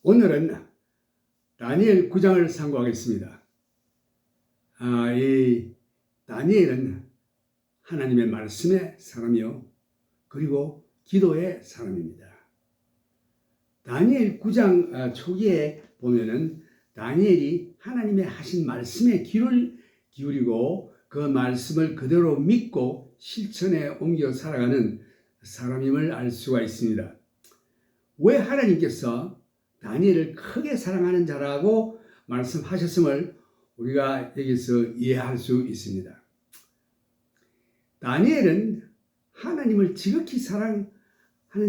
오늘은 다니엘 9장을 상고하겠습니다. 이 다니엘은 하나님의 말씀의 사람이요, 그리고 기도의 사람입니다. 다니엘 9장 초기에 보면은 다니엘이 하나님의 하신 말씀에 귀를 기울이고 그 말씀을 그대로 믿고 실천에 옮겨 살아가는 사람임을 알 수가 있습니다. 왜 하나님께서 다니엘을 크게 사랑하는 자라고 말씀하셨음을 우리가 여기서 이해할 수 있습니다. 다니엘은 하나님을 지극히 사랑하는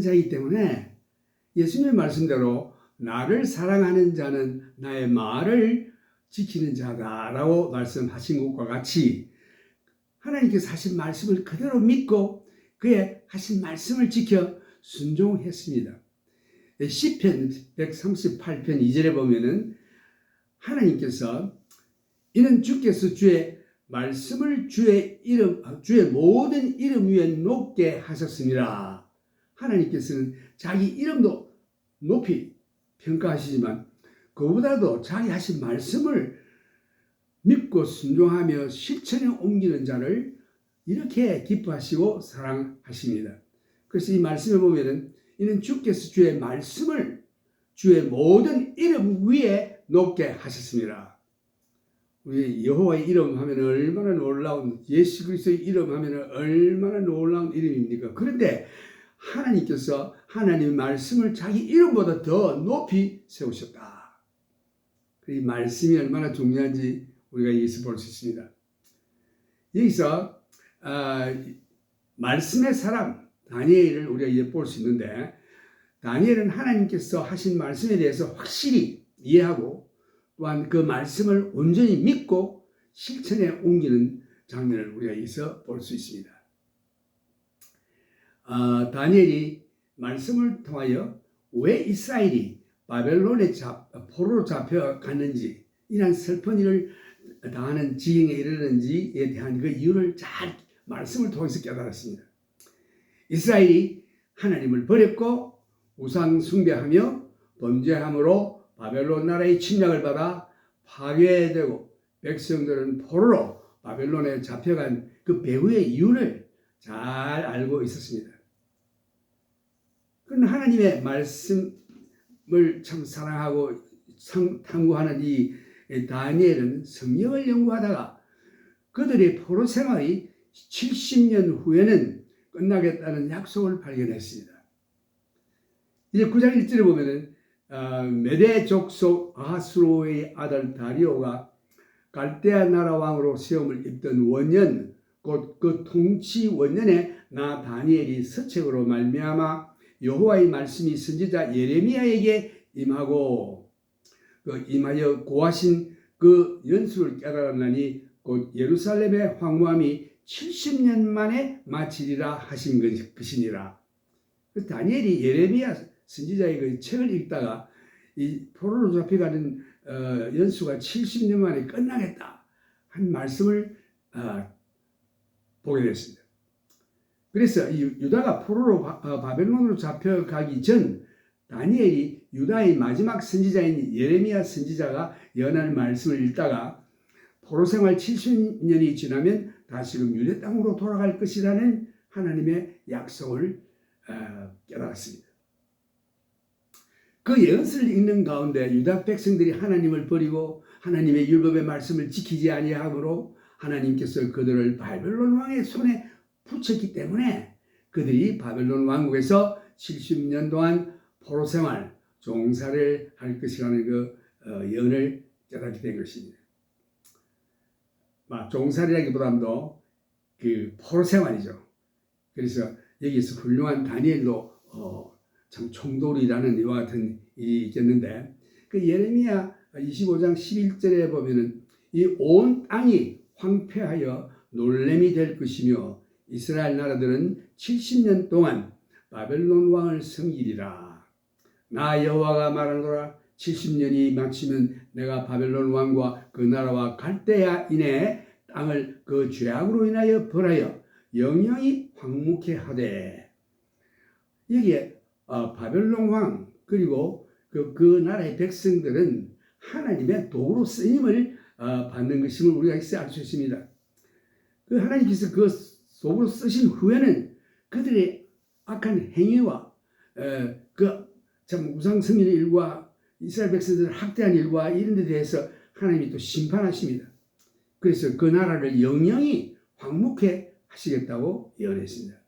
자이기 때문에 예수님의 말씀대로 나를 사랑하는 자는 나의 말을 지키는 자다라고 말씀하신 것과 같이 하나님께서 하신 말씀을 그대로 믿고 그의 하신 말씀을 지켜 순종했습니다. 시편 138편 2절에 보면은 하나님께서 이는 주께서 주의 말씀을 주의 모든 이름 위에 높게 하셨습니다. 하나님께서는 자기 이름도 높이 평가하시지만 그보다도 자기 하신 말씀을 믿고 순종하며 실천에 옮기는 자를 이렇게 기뻐하시고 사랑하십니다. 그래서 이 말씀에 보면은 이는 주께서 주의 말씀을 주의 모든 이름 위에 높게 하셨습니다. 우리 여호와의 이름 하면 얼마나 놀라운, 예수 그리스도의 이름 하면 얼마나 놀라운 이름입니까? 그런데 하나님께서 하나님의 말씀을 자기 이름보다 더 높이 세우셨다. 이 말씀이 얼마나 중요한지 우리가 여기서 볼 수 있습니다. 여기서 말씀의 사람 다니엘을 우리가 볼 수 있는데, 다니엘은 하나님께서 하신 말씀에 대해서 확실히 이해하고 또한 그 말씀을 온전히 믿고 실천에 옮기는 장면을 우리가 여기서 볼 수 있습니다. 다니엘이 말씀을 통하여 왜 이스라엘이 바벨론의 포로로 잡혀갔는지, 이러한 슬픈 일을 당하는 지경에 이르는지에 대한 그 이유를 잘 말씀을 통해서 깨달았습니다. 이스라엘이 하나님을 버렸고 우상 숭배하며 범죄함으로 바벨론 나라의 침략을 받아 파괴되고 백성들은 포로로 바벨론에 잡혀간 그 배후의 이유를 잘 알고 있었습니다. 그런 하나님의 말씀을 참 사랑하고 탐구하는 이 다니엘은 성경을 연구하다가 그들의 포로 생활이 70년 후에는 끝나겠다는 약속을 발견했습니다. 이제 9장 1절에 보면은 메대 족속 아하스로의 아들 다리오가 갈대아 나라 왕으로 시험을 입던 원년, 곧 그 통치 원년에 나 다니엘이 서책으로 말미암아 여호와의 말씀이 선지자 예레미야에게 임하여 고하신 그 연수를 깨달았나니 곧 예루살렘의 황무함이 70년 만에 마치리라 하신 것이니라. 다니엘이 예레미야 선지자의 그 책을 읽다가 이 포로로 잡혀가는 연수가 70년 만에 끝나겠다 한 말씀을 보게 됐습니다. 그래서 이 유다가 포로로 바벨론으로 잡혀가기 전 다니엘이 유다의 마지막 선지자인 예레미야 선지자가 연한 말씀을 읽다가 포로 생활 70년이 지나면 다시금 유대 땅으로 돌아갈 것이라는 하나님의 약속을 깨달았습니다. 그 예언서를 읽는 가운데 유다 백성들이 하나님을 버리고 하나님의 율법의 말씀을 지키지 아니하므로 하나님께서 그들을 바벨론 왕의 손에 붙였기 때문에 그들이 바벨론 왕국에서 70년 동안 포로 생활, 종살이를 할 것이라는 그 예언을 깨닫게 된 것입니다. 종살이라기보다도 그 포로 생활이죠. 그래서 여기서 훌륭한 다니엘도 참 총독이라는 이와 같은 일이 있겠는데, 그 예레미야 25장 11절에 보면은 이 온 땅이 황폐하여 놀램이 될 것이며 이스라엘 나라들은 70년 동안 바벨론 왕을 섬기리라. 나 여호와가 말하노라. 70년이 마치면 내가 바벨론 왕과 그 나라와 갈대아인의 땅을 그 죄악으로 인하여 벌하여 영영이 황무케 하되. 여기에 바벨론 왕 그리고 그 나라의 백성들은 하나님의 도구로 쓰임을 받는 것임을 우리가 알 수 있습니다. 그 하나님께서 그 도구로 쓰신 후에는 그들의 악한 행위와 그 참 우상숭배의 일과 이스라엘 백성들을 학대한 일과 이런 데 대해서 하나님이 또 심판하십니다. 그래서 그 나라를 영영히 황무케 하시겠다고 예언했습니다.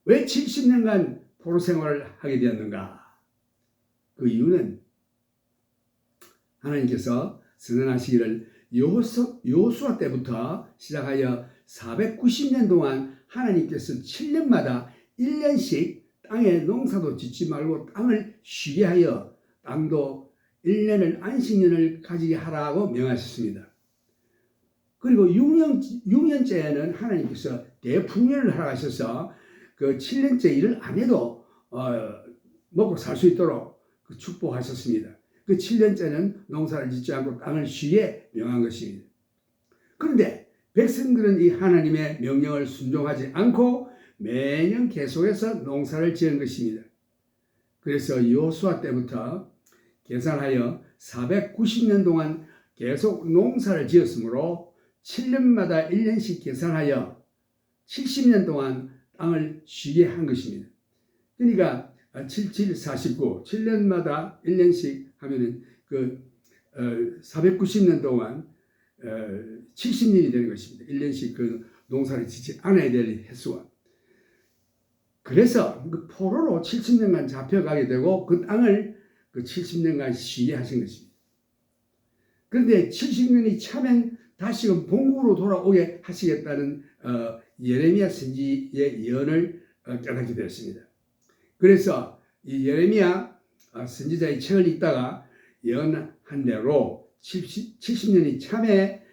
왜 70년간 포로 생활을 하게 되었는가? 그 이유는 하나님께서 선언하시기를 여호수아 때부터 시작하여 490년 동안 하나님께서 7년마다 1년씩 땅에 농사도 짓지 말고 땅을 쉬게 하여 땅도 1년을 안식년을 가지게 하라고 명하셨습니다. 그리고 6년째에는 하나님께서 대풍년을 하라 하셔서 그 7년째 일을 안 해도 먹고 살 수 있도록 축복하셨습니다. 그 7년째는 농사를 짓지 않고 땅을 쉬게 명한 것입니다. 그런데 백성들은 이 하나님의 명령을 순종하지 않고 매년 계속해서 농사를 지은 것입니다. 그래서 여호수아 때부터 계산하여 490년 동안 계속 농사를 지었으므로 7년마다 1년씩 계산하여 70년 동안 땅을 쉬게 한 것입니다. 그러니까 7749 7년마다 1년씩 하면은 490년 동안 70년이 되는 것입니다. 1년씩 그 농사를 짓지 않아야 될 횟수가. 그래서 그 포로로 70년간 잡혀가게 되고 그 땅을 그 70년간 쉬게 하신 것입니다. 그런데 70년이 차면 다시금 본국으로 돌아오게 하시겠다는 예레미야 선지의 예언을 깨닫게 되었습니다. 그래서 이 예레미야 선지자의 책을 읽다가 예언한 대로 70년이 참에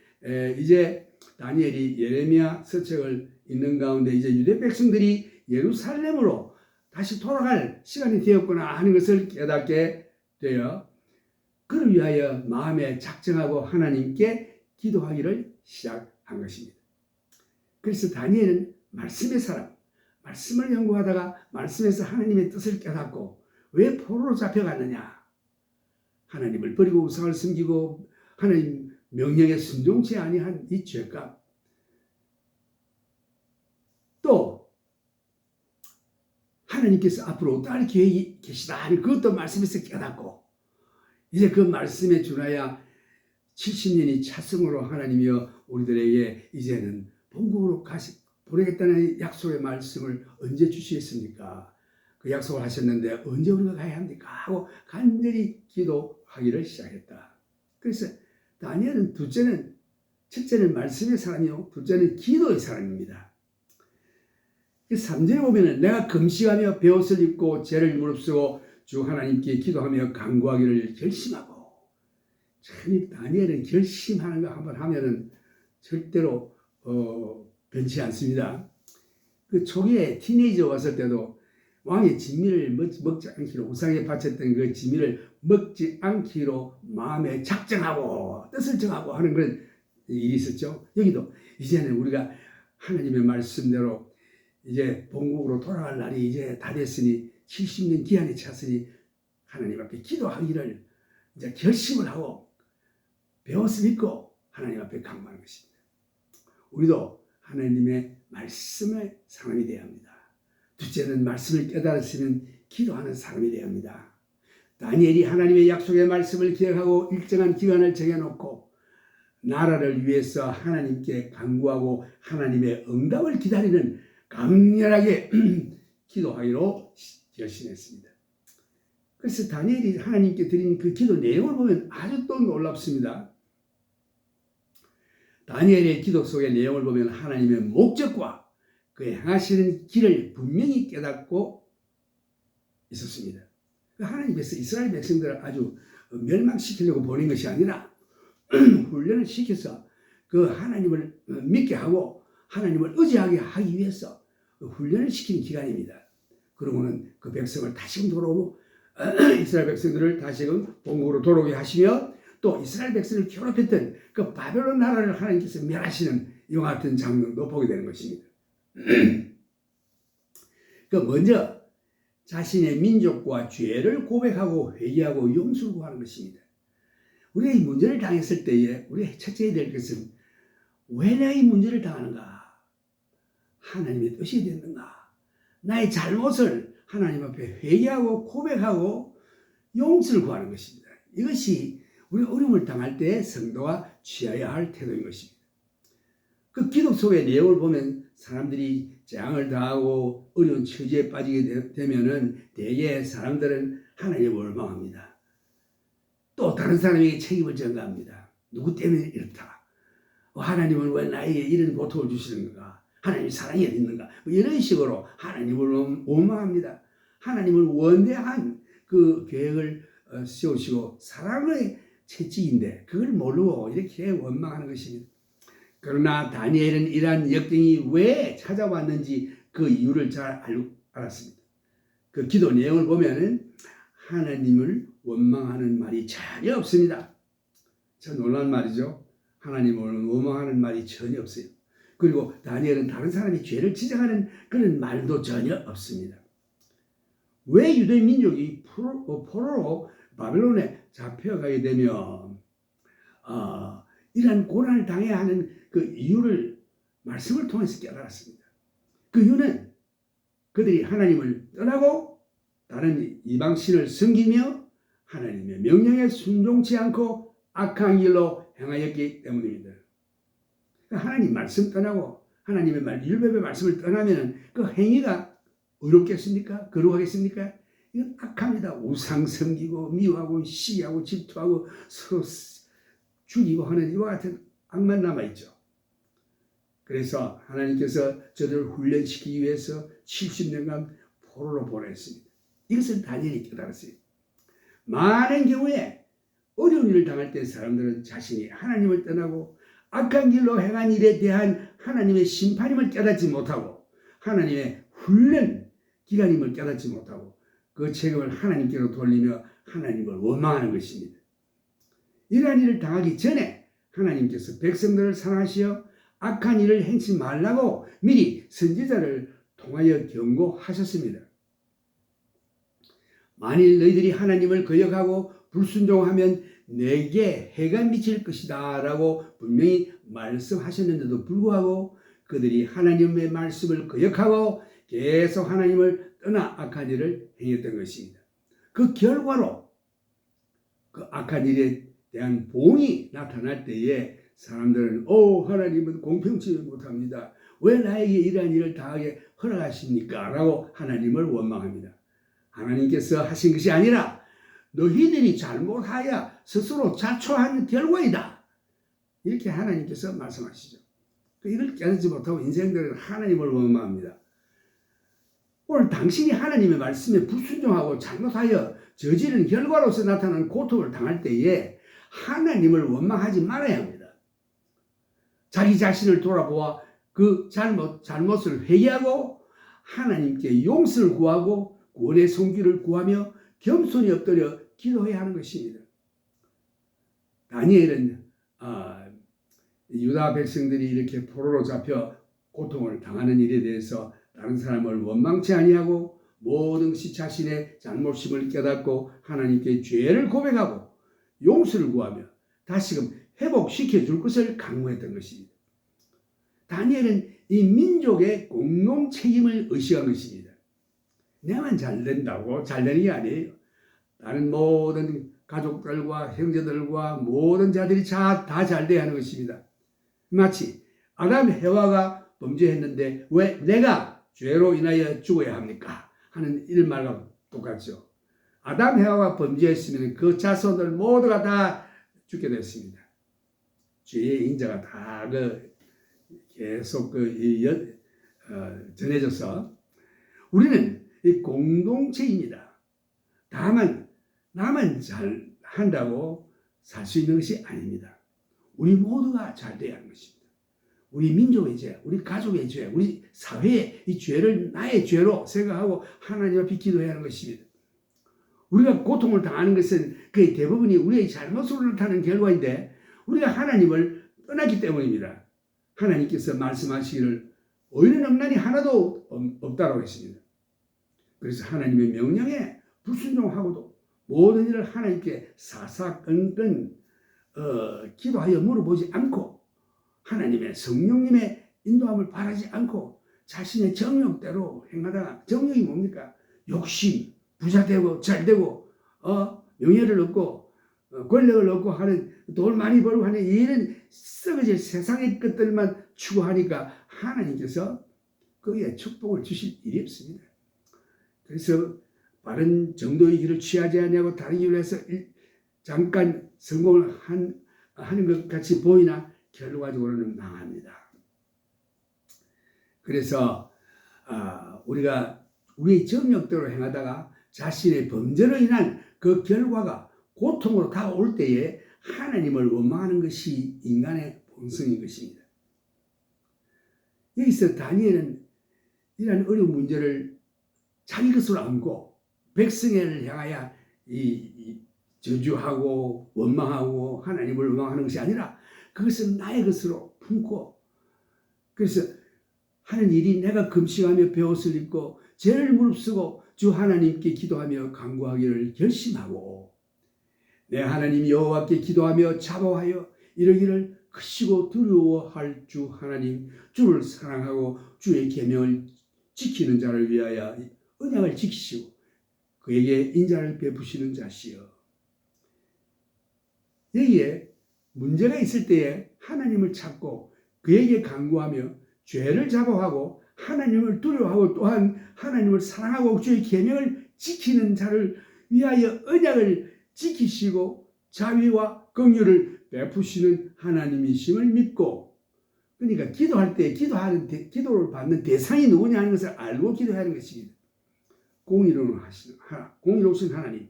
이제 다니엘이 예레미야 서책을 읽는 가운데 이제 유대 백성들이 예루살렘으로 다시 돌아갈 시간이 되었구나 하는 것을 깨닫게 되어 그를 위하여 마음에 작정하고 하나님께 기도하기를 시작한 것입니다. 그래서 다니엘은 말씀의 사람, 말씀을 연구하다가 말씀에서 하나님의 뜻을 깨닫고 왜 포로로 잡혀갔느냐? 하나님을 버리고 우상을 섬기고 하나님 명령에 순종치 아니한 이 죄값, 또 하나님께서 앞으로 어떠할 계획이 계시다 하는 그것도 말씀에서 깨닫고 이제 그 말씀에 준하여 70년이 찼으므로 하나님이여 우리들에게 이제는 본국으로 보내겠다는 약속의 말씀을 언제 주시겠습니까? 그 약속을 하셨는데 언제 우리가 가야 합니까? 하고 간절히 기도하기를 시작했다. 그래서 다니엘은 첫째는 말씀의 사람이요 둘째는 기도의 사람입니다. 3절에 보면은 내가 금식하며 베옷을 입고 죄를 무릅쓰고 주 하나님께 기도하며 간구하기를 결심하고, 참 다니엘은 결심하는 거 한번 하면은 절대로 변치 않습니다. 그 초기에 티네이저 왔을 때도 왕의 진미를 먹지 않기로 우상에 바쳤던 그 진미를 먹지 않기로 마음에 작정하고 뜻을 정하고 하는 그런 일이 있었죠. 여기도 이제는 우리가 하나님의 말씀대로 이제 본국으로 돌아갈 날이 이제 다 됐으니 70년 기한이 찼으니 하나님 앞에 기도하기를 이제 결심을 하고 베옷을 입고 하나님 앞에 간구하는 것입니다. 우리도 하나님의 말씀의 사람이 되어야 합니다. 둘째는 말씀을 깨달으시는 기도하는 사람이 되어야 합니다. 다니엘이 하나님의 약속의 말씀을 기억하고 일정한 기간을 정해놓고 나라를 위해서 하나님께 간구하고 하나님의 응답을 기다리는 강렬하게 기도하기로 결심했습니다. 그래서 다니엘이 하나님께 드린 그 기도 내용을 보면 아주 또 놀랍습니다. 다니엘의 기도 속의 내용을 보면 하나님의 목적과 그의 행하시는 길을 분명히 깨닫고 있었습니다. 하나님께서 이스라엘 백성들을 아주 멸망시키려고 보낸 것이 아니라 훈련을 시켜서 그 하나님을 믿게 하고 하나님을 의지하게 하기 위해서 훈련을 시키는 기간입니다. 그러고는 그 백성을 다시금 돌아오고 이스라엘 백성들을 다시금 본국으로 돌아오게 하시며 또 이스라엘 백성을 괴롭혔던 그 바벨론 나라를 하나님께서 멸하시는 이와 같은 장면도 보게 되는 것입니다. 그 먼저 자신의 민족과 죄를 고백하고 회개하고 용서를 구하는 것입니다. 우리가 이 문제를 당했을 때에 우리가 첫째 해야 될 것은 왜 내가 이 문제를 당하는가? 하나님의 뜻이 됐는가? 나의 잘못을 하나님 앞에 회개하고 고백하고 용서를 구하는 것입니다. 이것이 우리 어려움을 당할 때 성도가 취해야 할 태도인 것입니다. 그 기도 속의 내용을 보면 사람들이 재앙을 당하고 어려운 처지에 빠지게 되면은 대개 사람들은 하나님을 원망합니다. 또 다른 사람에게 책임을 전가합니다. 누구 때문에 이렇다. 하나님은 왜 나에게 이런 고통을 주시는가? 하나님이 사랑이 어디 있는가? 이런 식으로 하나님을 원망합니다. 하나님을 원대한 그 계획을 세우시고 사랑의 채찍인데 그걸 모르고 이렇게 원망하는 것입니다. 그러나 다니엘은 이러한 역경이 왜 찾아왔는지 그 이유를 잘 알았습니다. 그 기도 내용을 보면은 하나님을 원망하는 말이 전혀 없습니다. 참 놀라운 말이죠. 하나님을 원망하는 말이 전혀 없어요. 그리고 다니엘은 다른 사람이 죄를 지적하는 그런 말도 전혀 없습니다. 왜 유대 민족이 포로로 바벨론에 잡혀가게 되면 이러한 고난을 당해야 하는 그 이유를 말씀을 통해서 깨달았습니다. 그 이유는 그들이 하나님을 떠나고 다른 이방신을 섬기며 하나님의 명령에 순종치 않고 악한 길로 행하였기 때문입니다. 하나님 말씀 떠나고 하나님의 율법의 말씀을 떠나면 그 행위가 의롭겠습니까? 거룩하겠습니까? 이건 악합니다. 우상 섬기고 미워하고 시기하고 질투하고 서로 죽이고 하는 이와 같은 악만 남아있죠. 그래서 하나님께서 저들을 훈련시키기 위해서 70년간 포로로 보냈습니다. 이것을 다니엘이 깨달았어요. 많은 경우에 어려운 일을 당할 때 사람들은 자신이 하나님을 떠나고 악한 길로 행한 일에 대한 하나님의 심판임을 깨닫지 못하고 하나님의 훈련 기간임을 깨닫지 못하고 그 책임을 하나님께로 돌리며 하나님을 원망하는 것입니다. 이러한 일을 당하기 전에 하나님께서 백성들을 사랑하시어 악한 일을 행치 말라고 미리 선지자를 통하여 경고하셨습니다. 만일 너희들이 하나님을 거역하고 불순종하면 내게 해가 미칠 것이다 라고 분명히 말씀하셨는데도 불구하고 그들이 하나님의 말씀을 거역하고 계속 하나님을 떠나 악한 일을 행했던 것입니다. 그 결과로 그 악한 일에 대한 보응이 나타날 때에 사람들은 하나님은 공평치 못합니다. 왜 나에게 이러한 일을 당하게 허락하십니까? 라고 하나님을 원망합니다. 하나님께서 하신 것이 아니라 너희들이 잘못하여 스스로 자초한 결과이다. 이렇게 하나님께서 말씀하시죠. 이걸 깨닫지 못하고 인생들은 하나님을 원망합니다. 오늘 당신이 하나님의 말씀에 불순종하고 잘못하여 저지른 결과로서 나타나는 고통을 당할 때에 하나님을 원망하지 말아야 합니다. 자기 자신을 돌아보아 그 잘못을 회개하고 하나님께 용서를 구하고 구원의 손길을 구하며 겸손히 엎드려 기도해야 하는 것입니다. 다니엘은 유다 백성들이 이렇게 포로로 잡혀 고통을 당하는 일에 대해서 다른 사람을 원망치 아니하고 모든 것이 자신의 잘못임을 깨닫고 하나님께 죄를 고백하고 용서를 구하며 다시금 회복시켜 줄 것을 강구했던 것입니다. 다니엘은 이 민족의 공동 책임을 의식한 것입니다. 내만 잘 된다고 잘 되는 게 아니에요. 다른 모든 가족들과 형제들과 모든 자들이 다 잘 돼야 하는 것입니다. 마치 아담 해와가 범죄했는데 왜 내가 죄로 인하여 죽어야 합니까? 하는 이런 말과 똑같죠. 아담 해와가 범죄했으면 그 자손들 모두가 다 죽게 됐습니다. 죄의 인자가 다 계속 전해져서 우리는 이 공동체입니다. 다만 나만 잘 한다고 살 수 있는 것이 아닙니다. 우리 모두가 잘 돼야 하는 것입니다. 우리 민족의 죄, 우리 가족의 죄, 우리 사회의 이 죄를 나의 죄로 생각하고 하나님 앞에 기도해야 하는 것입니다. 우리가 고통을 당하는 것은 거의 대부분이 우리의 잘못으로 나타나는 결과인데 우리가 하나님을 떠났기 때문입니다. 하나님께서 말씀하시기를 의인은 없나니 하나도 없다고 했습니다. 그래서 하나님의 명령에 불순종하고도 모든 일을 하나님께 사사건건 기도하여 물어보지 않고 하나님의 성령님의 인도함을 바라지 않고 자신의 정욕대로 행하다가, 정욕이 뭡니까? 욕심, 부자되고 잘되고 명예를 얻고 권력을 얻고 하는, 돈 많이 벌고 하는 이런 썩어질 세상의 것들만 추구하니까 하나님께서 그의 축복을 주실 일이 없습니다. 그래서 바른 정도의 길을 취하지 않냐고 다른 길로 해서 잠깐 성공을 하는 것 같이 보이나 결과적으로는 망합니다. 그래서 우리가 우리의 정욕대로 행하다가 자신의 범죄로 인한 그 결과가 고통으로 다가올 때에 하나님을 원망하는 것이 인간의 본성인 것입니다. 여기서 다니엘은 이러한 어려운 문제를 자기 것으로 안고 백성을 향하여 저주하고 원망하고 하나님을 원망하는 것이 아니라 그것은 나의 것으로 품고, 그래서 하는 일이 내가 금식하며 베옷을 입고 죄를 무릅쓰고 주 하나님께 기도하며 간구하기를 결심하고 내 하나님 여호와께 기도하며 자복하여 이러기를 크시고 두려워할 주 하나님, 주를 사랑하고 주의 계명을 지키는 자를 위하여 언약을 지키시고 그에게 인자를 베푸시는 자시여. 여기에 문제가 있을 때에 하나님을 찾고 그에게 간구하며 죄를 자복하고 하나님을 두려워하고 또한 하나님을 사랑하고 주의 계명을 지키는 자를 위하여 언약을 지키시고 자비와 긍휼을 베푸시는 하나님이심을 믿고, 그러니까 기도할 때 기도를 받는 대상이 누구냐 하는 것을 알고 기도하는 것입니다. 공의로우신 하나님,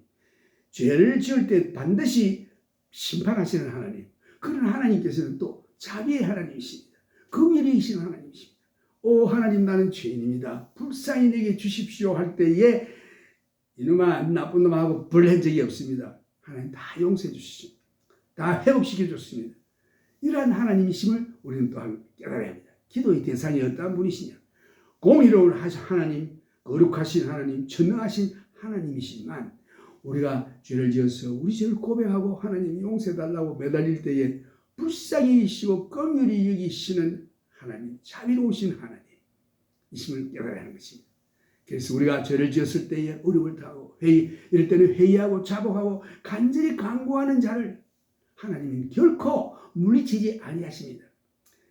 죄를 지을 때 반드시 심판하시는 하나님, 그런 하나님께서는 또 자비의 하나님이십니다. 긍휼이신 하나님이십니다. 오 하나님, 나는 죄인입니다. 불쌍히 내게 주십시오 할 때에 이놈아 나쁜 놈하고 벌한 적이 없습니다. 하나님 다 용서해 주시죠. 다 회복시켜 줬습니다. 이러한 하나님이심을 우리는 또한 깨달아야 합니다. 기도의 대상이 어떠한 분이시냐? 공의로운 하나님, 거룩하신 하나님, 전능하신 하나님이시지만 우리가 죄를 지어서 우리 죄를 고백하고 하나님 용서해달라고 매달릴 때에 불쌍히 여기시고 긍휼히 여기시는 하나님, 자비로우신 하나님이심을 깨달아야 하는 것입니다. 그래서 우리가 죄를 지었을 때에 어려움을 당하고 이럴 때는 회의하고 자복하고 간절히 간구하는 자를 하나님은 결코 물리치지 아니하십니다.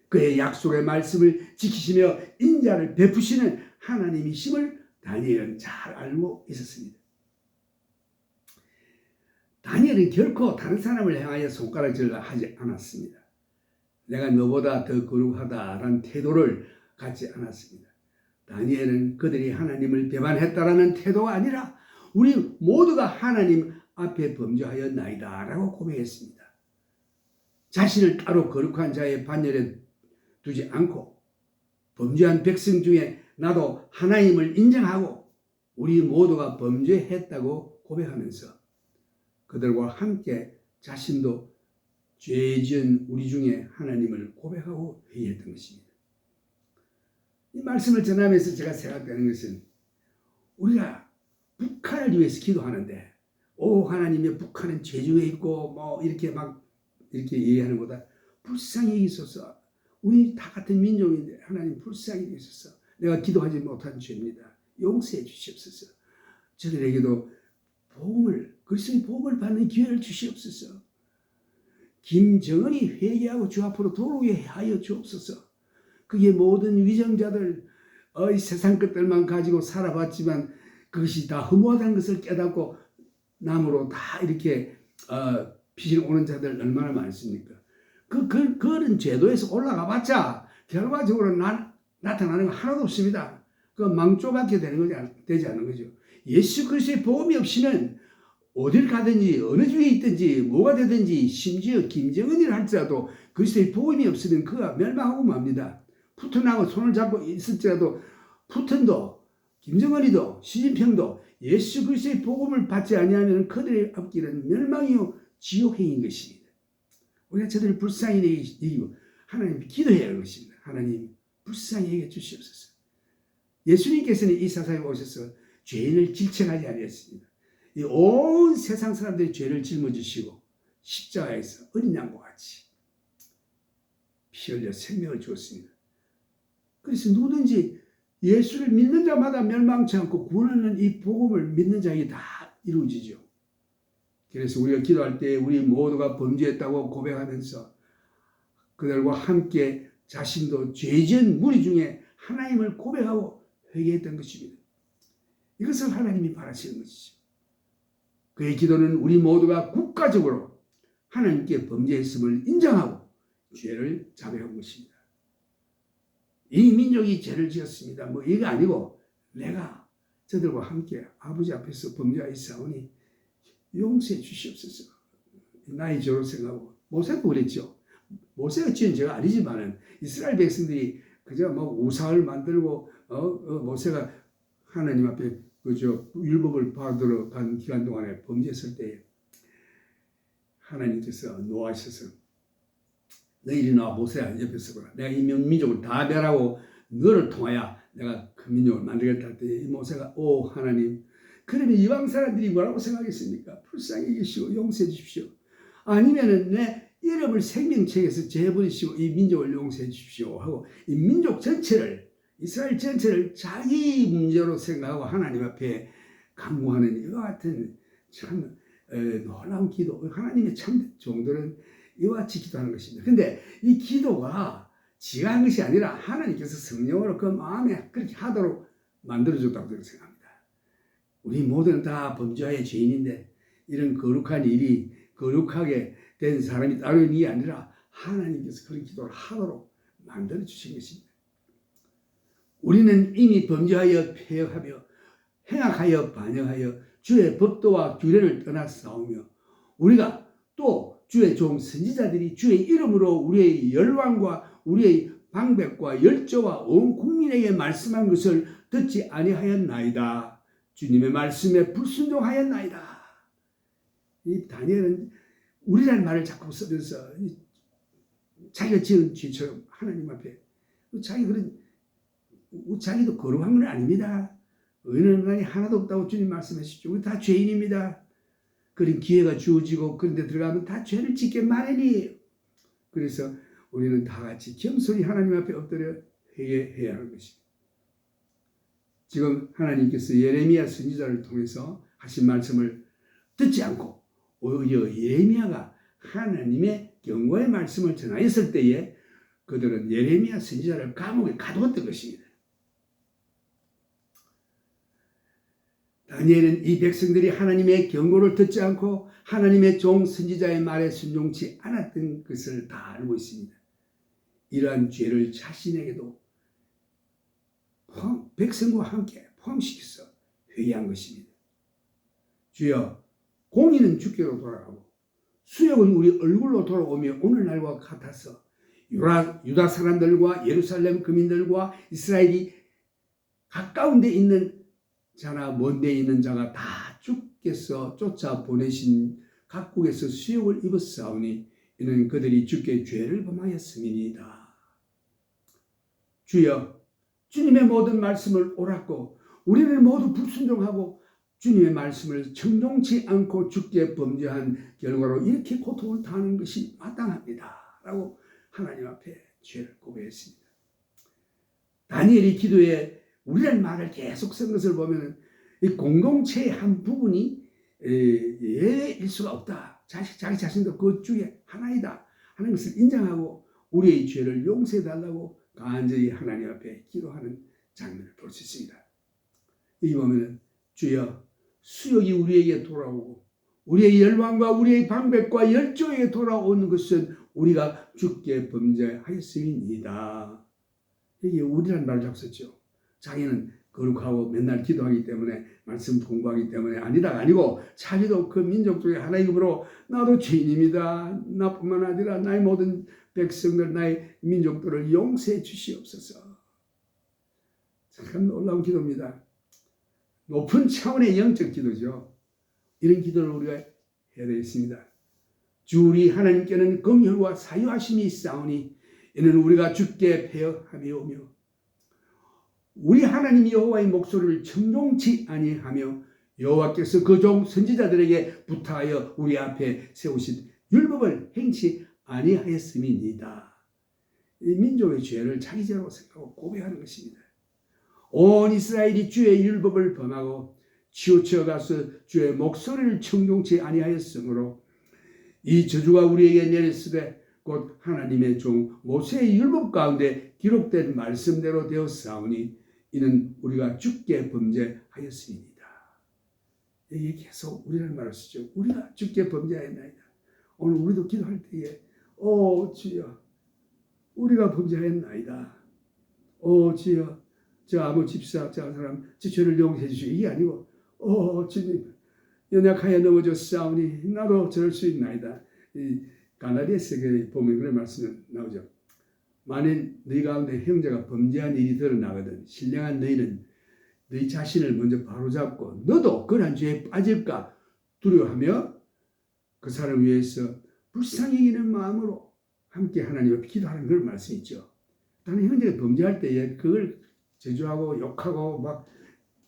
그의 약속의 말씀을 지키시며 인자를 베푸시는 하나님이심을 다니엘은 잘 알고 있었습니다. 다니엘은 결코 다른 사람을 향하여 손가락질을 하지 않았습니다. 내가 너보다 더 거룩하다라는 태도를 갖지 않았습니다. 다니엘은 그들이 하나님을 배반했다라는 태도가 아니라 우리 모두가 하나님 앞에 범죄하였나이다 라고 고백했습니다. 자신을 따로 거룩한 자의 반열에 두지 않고 범죄한 백성 중에 나도 하나님을 인정하고 우리 모두가 범죄했다고 고백하면서 그들과 함께 자신도 죄 지은 우리 중에 하나님을 고백하고 회의했던 것입니다. 이 말씀을 전하면서 제가 생각되는 것은 우리가 북한을 위해서 기도하는데 오 하나님의 북한은 죄 중에 있고 뭐 이렇게 얘기하는 것보다 불쌍히 여기소서, 우리 다 같은 민족인데 하나님 불쌍히 여기소서, 내가 기도하지 못한 죄입니다. 용서해 주시옵소서. 저들에게도 그리스도의 복음을 받는 기회를 주시옵소서. 김정은이 회개하고 주 앞으로 돌아오게 하여 주옵소서. 그게 모든 위정자들 세상 것들만 가지고 살아봤지만 그것이 다 허무하다는 것을 깨닫고 남으로 다 이렇게 피신 오는 자들 얼마나 많습니까? 그런 제도에서 올라가 봤자 결과적으로 나타나는 거 하나도 없습니다. 그 망조밖에 되지 않는 거죠. 예수 그리스도의 복음이 없이는 어딜 가든지 어느 주에 있든지 뭐가 되든지 심지어 김정은이라 할지라도 그리스도의 복음이 없으면 그가 멸망하고 맙니다. 푸틴하고 손을 잡고 있을지라도 푸틴도 김정은이도 시진핑도 예수 그리스도의 복음을 받지 아니하면 그들의 앞길은 멸망이요 지옥행인 것입니다. 우리가 저들을 불쌍히 여기고 하나님 기도해야 하는 것입니다. 하나님 불쌍히 여겨 주시옵소서. 예수님께서는 이 세상에 오셔서 죄인을 질책하지 아니했습니다. 이 온 세상 사람들이 죄를 짊어지시고 십자가에서 어린 양과 같이 피 흘려 생명을 주었습니다. 그래서 누구든지 예수를 믿는 자마다 멸망치 않고 구원하는 이 복음을 믿는 자에게 다 이루어지죠. 그래서 우리가 기도할 때 우리 모두가 범죄했다고 고백하면서 그들과 함께 자신도 죄지은 무리 중에 하나님을 고백하고 회개했던 것입니다. 이것을 하나님이 바라시는 것이죠. 그의 기도는 우리 모두가 국가적으로 하나님께 범죄했음을 인정하고 죄를 자백한 것입니다. 이 민족이 죄를 지었습니다. 이게 아니고 내가 저들과 함께 아버지 앞에서 범죄하였사오니 용서해 주시옵소서. 나의 죄로 생각하고 모세도 그랬죠. 모세가 지은 죄가 아니지만은 이스라엘 백성들이 그저 우상을 만들고 모세가 하나님 앞에 율법을 받으러 간 기간 동안에 범죄했을 때 하나님께서 노하셔서 너희들이 나와 모세야 옆에 서거라. 내가 이 민족을 다 멸하고 너를 통하여 내가 그 민족을 만들겠다 할 때 이 모세가 오 하나님 그러면 이방 사람들이 뭐라고 생각했습니까? 불쌍히 계시고 용서해 주십시오. 아니면은 내 이름을 생명책에서 제버리시고 이 민족을 용서해 주십시오 하고 이 민족 전체를 이스라엘 전체를 자기 문제로 생각하고 하나님 앞에 간구하는 이와 같은 참 놀라운 기도. 하나님의 참 종들은 이와 같이 기도하는 것입니다. 근데 이 기도가 지가 한 것이 아니라 하나님께서 성령으로 그 마음에 그렇게 하도록 만들어줬다고 저는 생각합니다. 우리 모두는 다 범죄의 죄인인데 이런 거룩한 일이 거룩하게 된 사람이 따로 있는 게 아니라 하나님께서 그런 기도를 하도록 만들어주신 것입니다. 우리는 이미 범죄하여 폐역하며 행악하여 반역하여 주의 법도와 규례를 떠나 싸우며 우리가 또 주의 종 선지자들이 주의 이름으로 우리의 열왕과 우리의 방백과 열조와 온 국민에게 말씀한 것을 듣지 아니하였나이다. 주님의 말씀에 불순종하였나이다. 이 다니엘은 우리라는 말을 자꾸 쓰면서 자기가 지은 죄처럼 하나님 앞에 자기도 거룩한 건 아닙니다. 의는 인간이 하나도 없다고 주님 말씀하시죠. 우리 다 죄인입니다. 그런 기회가 주어지고 그런 데 들어가면 다 죄를 짓게 마련이에요. 그래서 우리는 다 같이 겸손히 하나님 앞에 엎드려 회개해야 하는 것입니다. 지금 하나님께서 예레미야 선지자를 통해서 하신 말씀을 듣지 않고 오히려 예레미야가 하나님의 경고의 말씀을 전하였을 때에 그들은 예레미야 선지자를 감옥에 가두었던 것입니다. 다니엘은 이 백성들이 하나님의 경고를 듣지 않고 하나님의 종 선지자의 말에 순종치 않았던 것을 다 알고 있습니다. 이러한 죄를 자신에게도 백성과 함께 포함시켜서 회개한 것입니다. 주여, 공의는 주께로 돌아가고 수욕은 우리 얼굴로 돌아오며 오늘날과 같아서 유다 사람들과 예루살렘 거민들과 이스라엘이 가까운 데 있는 자나 먼 데 있는 자가 다 주께서 쫓아 보내신 각국에서 수욕을 입었사오니 이는 그들이 주께 죄를 범하였음이니이다. 주여, 주님의 모든 말씀을 옳았고 우리는 모두 불순종하고 주님의 말씀을 청종치 않고 주께 범죄한 결과로 이렇게 고통을 당하는 것이 마땅합니다. 라고 하나님 앞에 죄를 고백했습니다. 다니엘이 기도에 우리라는 말을 계속 쓴 것을 보면 이 공동체의 한 부분이 예일 수가 없다. 자기 자신도 그 중에 하나이다 하는 것을 인정하고 우리의 죄를 용서해달라고 간절히 하나님 앞에 기도하는 장면을 볼 수 있습니다. 여기 보면 주여, 수욕이 우리에게 돌아오고 우리의 열왕과 우리의 방백과 열조에게 돌아오는 것은 우리가 주께 범죄하였음이니이다. 여기 우리라는 말을 자꾸 썼죠. 자기는 거룩하고 맨날 기도하기 때문에 말씀 공부하기 때문에 아니다가 아니고 자기도 그 민족 중에 하나이므로 나도 죄인입니다. 나뿐만 아니라 나의 모든 백성들 나의 민족들을 용서해 주시옵소서. 참 놀라운 기도입니다. 높은 차원의 영적 기도죠. 이런 기도를 우리가 해야 되겠습니다. 주 우리 하나님께는 긍휼과 사유하심이 있사오니 이는 우리가 주께 배역하며 우리 하나님 여호와의 목소리를 청종치 아니하며 여호와께서 그 종 선지자들에게 부탁하여 우리 앞에 세우신 율법을 행치 아니하였음이니이다. 이 민족의 죄를 자기 죄로 생각하고 고백하는 것입니다. 온 이스라엘이 주의 율법을 범하고 치우쳐 가서 주의 목소리를 청종치 아니하였으므로 이 저주가 우리에게 내렸으되 곧 하나님의 종 모세의 율법 가운데 기록된 말씀대로 되었사오니 이는 우리가 주께 범죄하였습니다. 여기 계속 우리를 말하시죠. 우리가 주께 범죄하였나이다. 오늘 우리도 기도할 때에 주여 우리가 범죄하였나이다. 주여 저 아무 집사 저 사람 저 죄를 용서해 주시오. 이게 아니고 주님 연약하여 넘어졌사오니 나도 저럴 수 있나이다. 이 가나디아서에 보면 그런 말씀이 나오죠. 만일 너희 가운데 형제가 범죄한 일이 드러나거든 신령한 너희는 너희 자신을 먼저 바로잡고 너도 그러한 죄에 빠질까 두려워하며 그 사람을 위해서 불쌍히 여기는 마음으로 함께 하나님 앞에 기도하는 그런 말씀이 있죠. 다른 형제가 범죄할 때에 그걸 저주하고 욕하고 막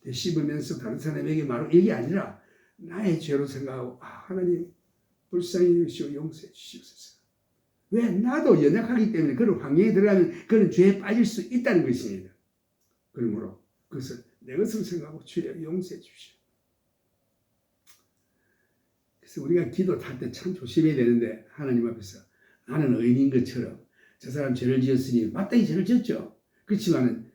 씹으면서 다른 사람에게 말하고 이게 아니라 나의 죄로 생각하고 하나님 불쌍히 여기시오 용서해 주시옵소서. 왜? 나도 연약하기 때문에 그런 환경에 들어가면 그런 죄에 빠질 수 있다는 것입니다. 그러므로 그것을 내 것을 생각하고 주여 용서해 주시오. 그래서 우리가 기도 탈 때 참 조심해야 되는데 하나님 앞에서 나는 의인인 것처럼 저 사람 죄를 지었으니 마땅히 죄를 지었죠. 그렇지만은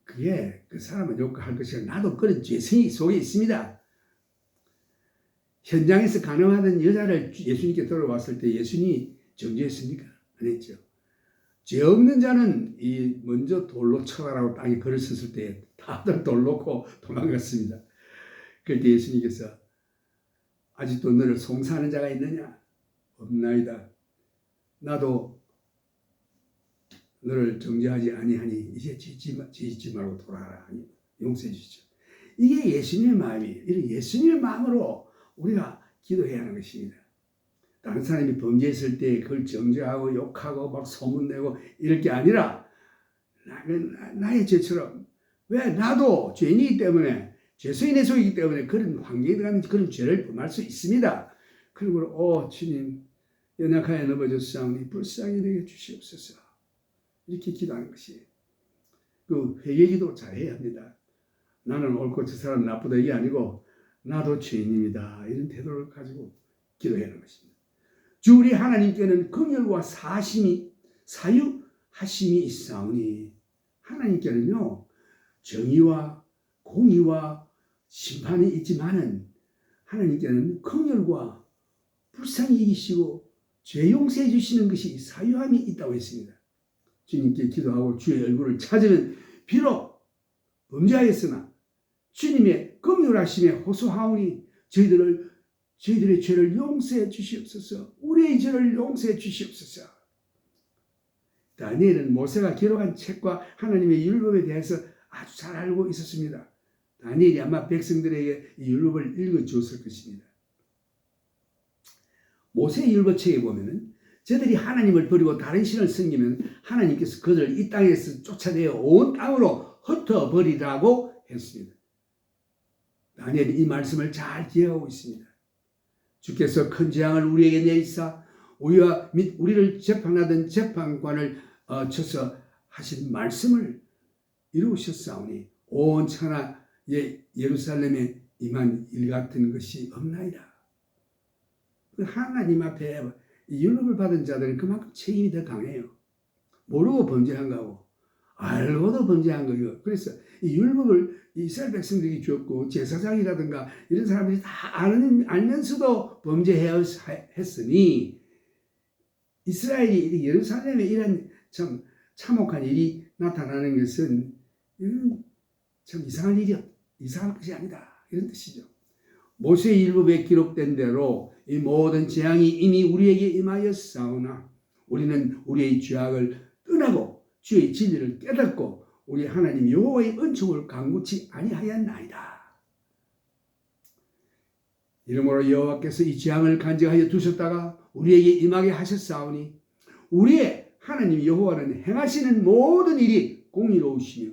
그게 그 사람을 욕할 것이 아니라 나도 그런 죄성이 속에 있습니다. 현장에서 간음하던 여자를 예수님께 돌아왔을 때 예수님이 정죄했습니까? 안 했죠. 죄 없는 자는 먼저 돌로 쳐라라고 땅에 글을 썼을 때 다들 돌 놓고 도망갔습니다. 그럴 때 예수님께서 아직도 너를 송사하는 자가 있느냐? 없나이다. 나도 너를 정죄하지 아니하니 이제 지지 말고 돌아가라. 용서해 주시죠. 이게 예수님의 마음이에요. 이런 예수님의 마음으로 우리가 기도해야 하는 것입니다. 다른 사람이 범죄했을 때 그걸 정죄하고 욕하고 막 소문내고 이럴 게 아니라 나의 죄처럼 왜 나도 죄인이기 때문에 죄수인의 속이기 때문에 그런 환경에 들어가면 그런 죄를 범할 수 있습니다. 그러므로 주님 연약하여 넘어졌사오니 불쌍히 내게 주시옵소서. 이렇게 기도하는 것이 그 회개기도 잘해야 합니다. 나는 옳고 저 사람 나쁘다 이게 아니고 나도 죄인입니다. 이런 태도를 가지고 기도해야 하는 것입니다. 주 우리 하나님께는 긍휼과 사유하심이 있사오니 하나님께는요 정의와 공의와 심판이 있지만은 하나님께는 긍휼과 불쌍히 여기시고 죄 용서해 주시는 것이 사유함이 있다고 했습니다. 주님께 기도하고 주의 얼굴을 찾으면 비록 범죄하였으나 주님의 긍휼하심에 호소하오니 저희들의 죄를 용서해 주시옵소서. 우리의 죄를 용서해 주시옵소서. 다니엘은 모세가 기록한 책과 하나님의 율법에 대해서 아주 잘 알고 있었습니다. 다니엘이 아마 백성들에게 이 율법을 읽어주었을 것입니다. 모세의 율법책에 보면은 저들이 하나님을 버리고 다른 신을 섬기면 하나님께서 그들을 이 땅에서 쫓아내어 온 땅으로 흩어버리라고 했습니다. 다니엘이 이 말씀을 잘 기억하고 있습니다. 주께서 큰 재앙을 우리에게 내리사 우리와 및 우리를 재판하던 재판관을 쳐서 하신 말씀을 이루셨사오니 온 천하 예루살렘에 임한 일 같은 것이 없나이다. 하나님 앞에 율법을 받은 자들은 그만큼 책임이 더 강해요. 모르고 범죄한 거고 알고도 범죄한 거예요. 그래서 이 율법을 이스라엘 백성들이 주었고 제사장이라든가 이런 사람들이 다 알면서도 범죄했으니 이스라엘이 예루살렘에 이런 참 참혹한 일이 나타나는 것은 이건 참 이상한 것이 아니다. 이런 뜻이죠. 모세의 율법에 기록된 대로 이 모든 재앙이 이미 우리에게 임하였사오나 우리는 우리의 죄악을 떠나고 주의 진리를 깨닫고 우리 하나님 여호와의 은총을 간구치 아니하였나이다. 이러므로 여호와께서 이 재앙을 간직하여 두셨다가 우리에게 임하게 하셨사오니 우리의 하나님 여호와는 행하시는 모든 일이 공의로우시며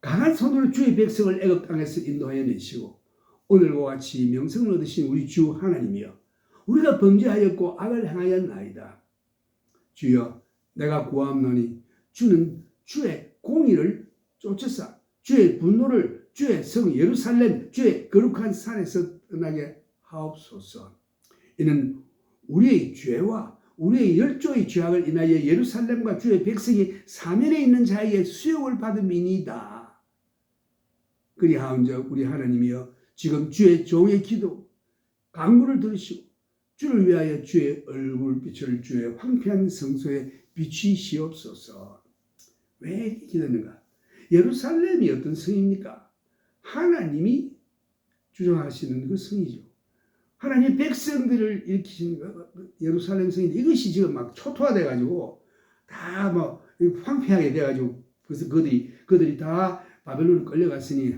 강한 손으로 주의 백성을 애굽 땅에서 인도하여 내시고 오늘과 같이 명성을 얻으신 우리 주 하나님이여 우리가 범죄하였고 악을 행하였나이다. 주여 내가 구하옵노니 주는 주의 공의를 쫓으사 주의 분노를 주의 성 예루살렘 주의 거룩한 산에서 떠나게 하옵소서. 이는 우리의 죄와 우리의 열조의 죄악을 인하여 예루살렘과 주의 백성이 사면에 있는 자에게 수욕을 받음이니이다. 그리하온즉 우리 하나님이여 지금 주의 종의 기도 간구를 들으시고 주를 위하여 주의 얼굴빛을 주의 황폐한 성소에 비추시옵소서. 왜 이렇게 기도했는가? 예루살렘이 어떤 성입니까? 하나님이 주장하시는 그 성이죠. 하나님 백성들을 일으키신 예루살렘 성인데 이것이 지금 막 초토화돼 가지고 다 뭐 황폐하게 돼 가지고 그래서 그들이 다 바벨론을 끌려갔으니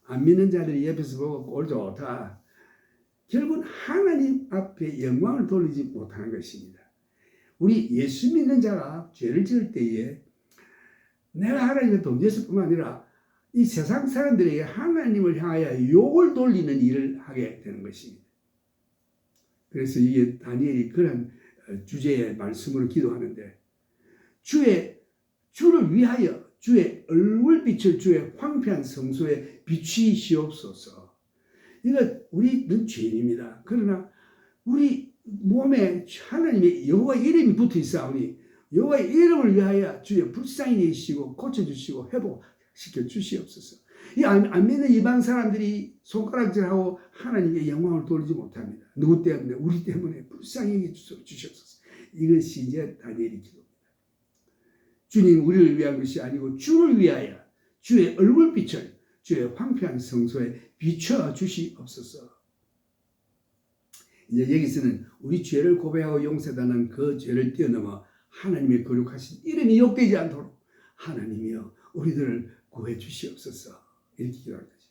안 믿는 자들이 옆에서 보고 꼴 좋다. 결국은 하나님 앞에 영광을 돌리지 못하는 것입니다. 우리 예수 믿는 자가 죄를 지을 때에 내가 하나님의 범죄했을 뿐만 아니라 이 세상 사람들에게 하나님을 향하여 욕을 돌리는 일을 하게 되는 것입니다. 그래서 이게 다니엘이 그런 주제의 말씀으로 기도하는데 주를 위하여 주의 얼굴빛을 주의 황폐한 성소에 비추시옵소서. 이거 우리는 죄인입니다. 그러나 우리 몸에 하나님의 여호와 이름이 붙어 있사오니 여호와의 이름을 위하여 주의 불쌍히 여기시고 고쳐주시고 회복시켜 주시옵소서. 이 안 믿는 이방 사람들이 손가락질하고 하나님의 영광을 돌리지 못합니다. 누구 때문에? 우리 때문에 불쌍히 여겨 주시옵소서. 이것이 이제 다니엘의 기도입니다. 주님 우리를 위한 것이 아니고 주를 위하여 주의 얼굴빛을 주의 황폐한 성소에 비춰 주시옵소서. 이제 여기서는 우리 죄를 고백하고 용서하는 그 죄를 뛰어넘어 하나님의 거룩하신 이름이 욕되지 않도록 하나님이여 우리들을 구해 주시옵소서. 이렇게 기도하는 거죠.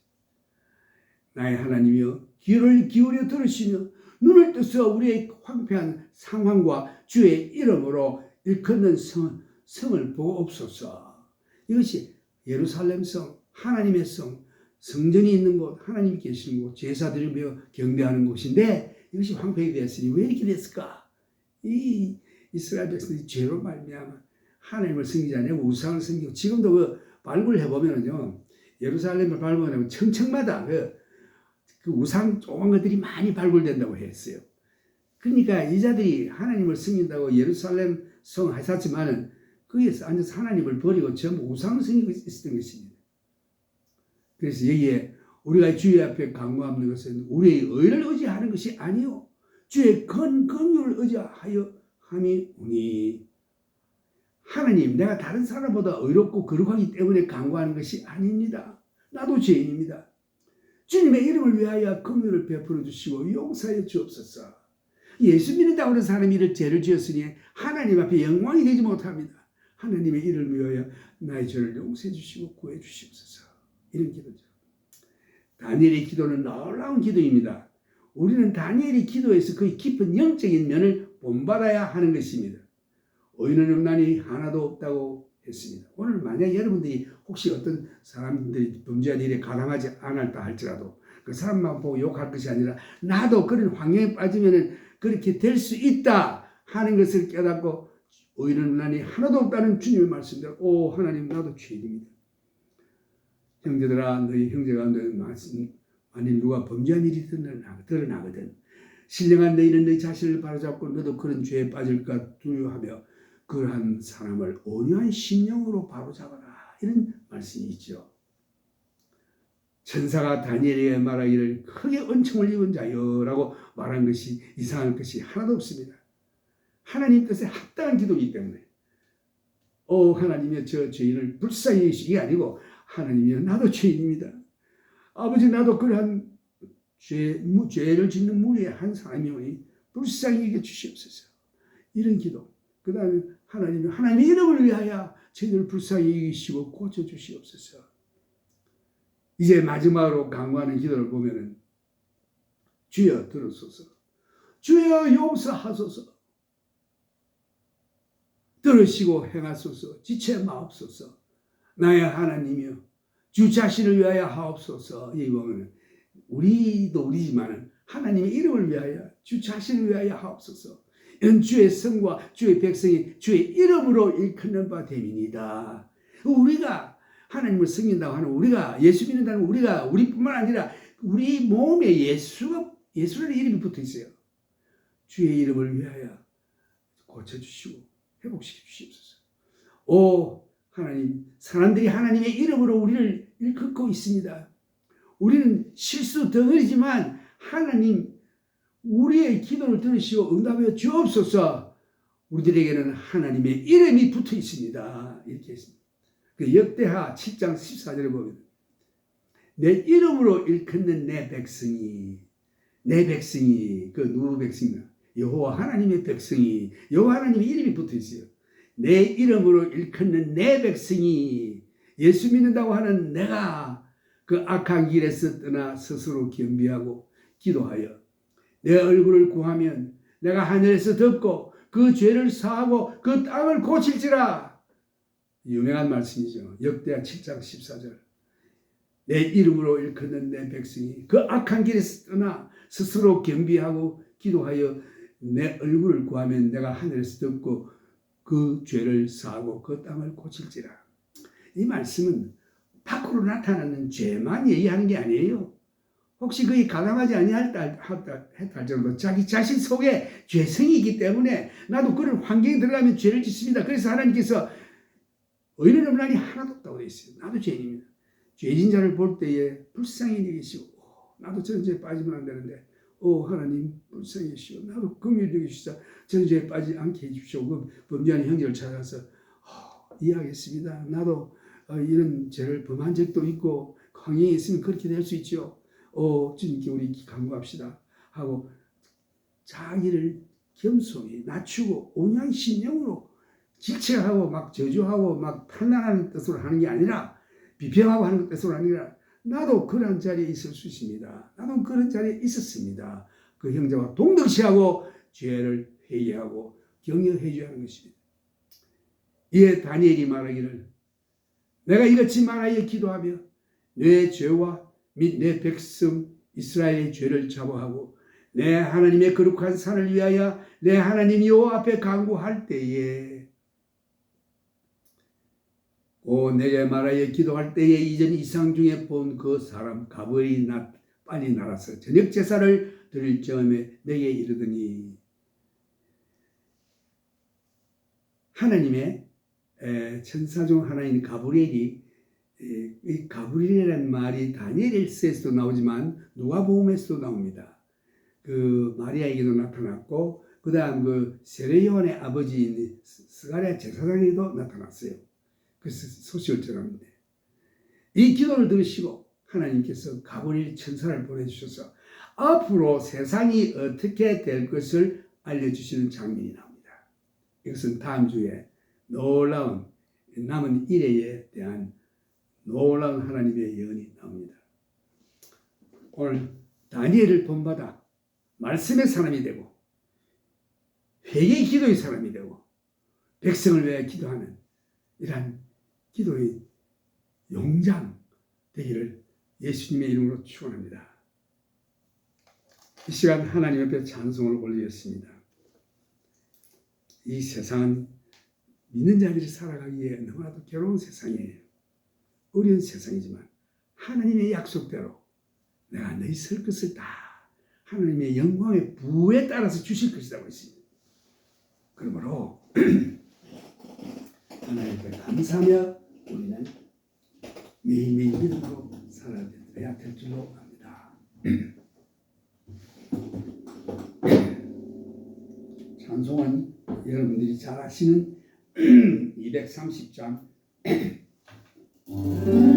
나의 하나님이여 귀를 기울여 들으시며 눈을 뜨서 우리의 황폐한 상황과 주의 이름으로 일컫는 성을 보옵소서. 이것이 예루살렘 성, 하나님의 성, 성전이 있는 곳, 하나님이 계시는 곳, 제사드리며 경배하는 곳인데 이것이 황폐하게 되었으니 왜 이렇게 됐을까? 이 이스라엘 백성들이 죄로 말미암아 하나님을 섬기지 않고 우상을 섬기고 지금도 그 발굴해 보면은요 예루살렘을 발굴하면 청청마다 그 우상 조그만 것들이 많이 발굴된다고 했어요. 그러니까 이 자들이 하나님을 섬긴다고 예루살렘 성 하셨지만은 거기에서 앉아서 하나님을 버리고 전부 우상을 섬기고 있었던 것입니다. 그래서 여기에 우리가 주의 앞에 간구하는 것은 우리의 의를 의지하는 것이 아니요 주의 긍휼을 의지하여 함이 오니. 하나님 내가 다른 사람보다 의롭고 거룩하기 때문에 간구하는 것이 아닙니다. 나도 죄인입니다. 주님의 이름을 위하여 긍휼을 베풀어 주시고 용서하여 주옵소서. 예수 믿는다고 하는 사람이 이를 죄를 지었으니 하나님 앞에 영광이 되지 못합니다. 하나님의 이름을 위하여 나의 죄를 용서해 주시고 구해 주시옵소서. 이런 기도죠. 다니엘의 기도는 놀라운 기도입니다. 우리는 다니엘의 기도에서 그의 깊은 영적인 면을 본받아야 하는 것입니다. 의인은 없나니 하나도 없다고 했습니다. 오늘 만약 여러분들이 혹시 어떤 사람들이 범죄한 일에 가담하지 않았다 할지라도 그 사람만 보고 욕할 것이 아니라 나도 그런 환경에 빠지면 그렇게 될 수 있다 하는 것을 깨닫고 의인은 없나니 하나도 없다는 주님의 말씀대로 오 하나님 나도 죄인입니다. 형제들아 너희 형제가 너희 만일 누가 범죄한 일이 드러나거든 신령한 너희는 너희 자신을 바로잡고 너도 그런 죄에 빠질까 두려워하며 그러한 사람을 온유한 심령으로 바로잡아라. 이런 말씀이 있죠. 천사가 다니엘에게 말하기를 크게 은총을 입은 자여 라고 말한 것이 이상할 것이 하나도 없습니다. 하나님 뜻에 합당한 기도이기 때문에 하나님이여 저 죄인을 불쌍히 여기시기 아니고 하나님이여 나도 죄인입니다. 아버지 나도 그러한 죄를 짓는 무리의 한 사람이오니 불쌍히 여겨 주시옵소서. 이런 기도. 그 다음에 하나님의 이름을 위하여 저희들을 불쌍히 여기시고 고쳐주시옵소서. 이제 마지막으로 간구하는 기도를 보면은 주여 들으소서. 주여 용서하소서. 들으시고 행하소서. 지체 마옵소서. 나의 하나님이여 주 자신을 위하여 하옵소서. 여기 보면 우리도 우리지만 하나님의 이름을 위하여 주 자신을 위하여 하옵소서. 이런 주의 성과 주의 백성이 주의 이름으로 일컫는 바 됨이니이다. 우리가 하나님을 섬긴다고 하는 우리가 예수 믿는다는 우리가 우리뿐만 아니라 우리 몸에 예수라는 이름이 붙어 있어요. 주의 이름을 위하여 고쳐주시고 회복시켜 주시옵소서. 오 하나님, 사람들이 하나님의 이름으로 우리를 일컫고 있습니다. 우리는 실수 덩어리지만 하나님 우리의 기도를 들으시고 응답하여 주옵소서. 우리들에게는 하나님의 이름이 붙어 있습니다. 이렇게 했습니다. 그 역대하 7장 14절에 보면 내 이름으로 일컫는 내 백성이 그 누구 백성이냐? 여호와 하나님의 백성이 여호와 하나님의 이름이 붙어 있어요. 내 이름으로 일컫는 내 백성이 예수 믿는다고 하는 내가 그 악한 길에서 떠나 스스로 겸비하고 기도하여 내 얼굴을 구하면 내가 하늘에서 듣고 그 죄를 사하고 그 땅을 고칠지라. 유명한 말씀이죠. 역대하 7장 14절. 내 이름으로 일컫는 내 백성이 그 악한 길에서 떠나 스스로 겸비하고 기도하여 내 얼굴을 구하면 내가 하늘에서 듣고 그 죄를 사하고 그 땅을 고칠지라. 이 말씀은 밖으로 나타나는 죄만 얘기하는 게 아니에요. 혹시 그이 가담하지 아니했다 할지라도 자기 자신 속에 죄성이 있기 때문에 나도 그런 환경에 들어가면 죄를 짓습니다. 그래서 하나님께서 의인은 없나니 하나도 없다고 되어 있어요. 나도 죄인입니다. 죄진 자를 볼 때에 불쌍히 여기시고 나도 저런 죄에 빠지면 안 되는데 하나님 불쌍히 여기시고 나도 긍휼히 여기시자 저런 죄에 빠지지 않게 해주십시오. 그 범죄한 형제를 찾아서 이해하겠습니다. 나도 이런 죄를 범한 적도 있고 광야에 있으면 그렇게 될 수 있죠. 주님께 우리 간구합시다 하고 자기를 겸손히 낮추고 온양신령으로 질책하고 막 저주하고 막 판단하는 뜻으로 하는 게 아니라 비평하고 하는 뜻으로 아니라 나도 그런 자리에 있을 수 있습니다. 나도 그런 자리에 있었습니다. 그 형제와 동등시하고 죄를 회개하고 경영해 줘야 하는 것입니다. 이에 다니엘이 말하기를 내가 이같이 말하여 기도하며 내 죄와 및 내 백성 이스라엘의 죄를 자복하고 내 하나님의 거룩한 산을 위하여 내 하나님 여호와 앞에 간구할 때에 내게 말하여 기도할 때에 이전 이상 중에 본 그 사람 가버이 빨리 날아서 저녁 제사를 드릴 즈음에 내게 이르더니 하나님의 천사 중 하나인 가브리엘이 이 가브리엘이라는 말이 다니엘서에서도 나오지만 누가복음에서도 나옵니다. 그 마리아에게도 나타났고 그 다음 그 세례요한의 아버지인 스가랴 제사장에게도 나타났어요. 그래서 소식을 전합니다. 이 기도를 들으시고 하나님께서 가브리엘 천사를 보내주셔서 앞으로 세상이 어떻게 될 것을 알려주시는 장면이 나옵니다. 이것은 다음 주에 놀라운 남은 일에 대한 놀라운 하나님의 예언이 나옵니다. 오늘 다니엘을 본받아 말씀의 사람이 되고 회개 기도의 사람이 되고 백성을 위해 기도하는 이러한 기도의 용장 되기를 예수님의 이름으로 축원합니다. 이 시간 하나님 앞에 찬송을 올리겠습니다. 이 세상은 믿는 자들이 살아가기에 너무나도 괴로운 세상이에요. 어려운 세상이지만 하나님의 약속대로 내가 너희 설 것을 다 하나님의 영광의 부에 따라서 주실 것이라고 했습니다. 그러므로 하나님께 감사하며 우리는 매일매일 믿음으로 살아야 될 줄로 압니다. 찬송은 여러분들이 잘 아시는 230장 보다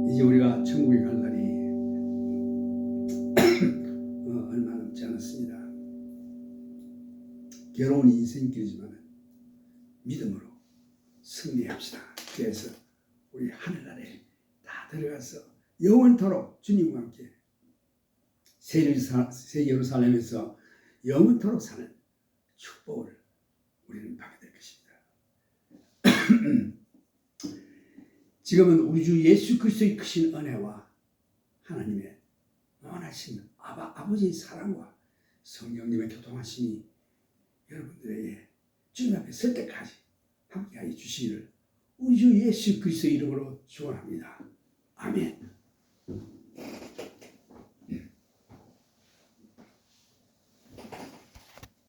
이제 우리가 천국에 갈 날이 얼마 남지 않았습니다. 괴로운 인생길이지만 믿음으로 승리합시다. 그래서 우리 하늘나라에 다 들어가서 영원토록 주님과 함께 새 예루살렘에서 영원토록 사는 축복을 우리는 받게 될 것입니다. 지금은 우리 주 예수 그리스도의 크신 은혜와 하나님의 원하신 아버지의 사랑과 성령님의 교통하심이 여러분들에게 주님 앞에 설 때까지 함께하여 주시기를 우리 주 예수 그리스도의 이름으로 축원합니다. 아멘.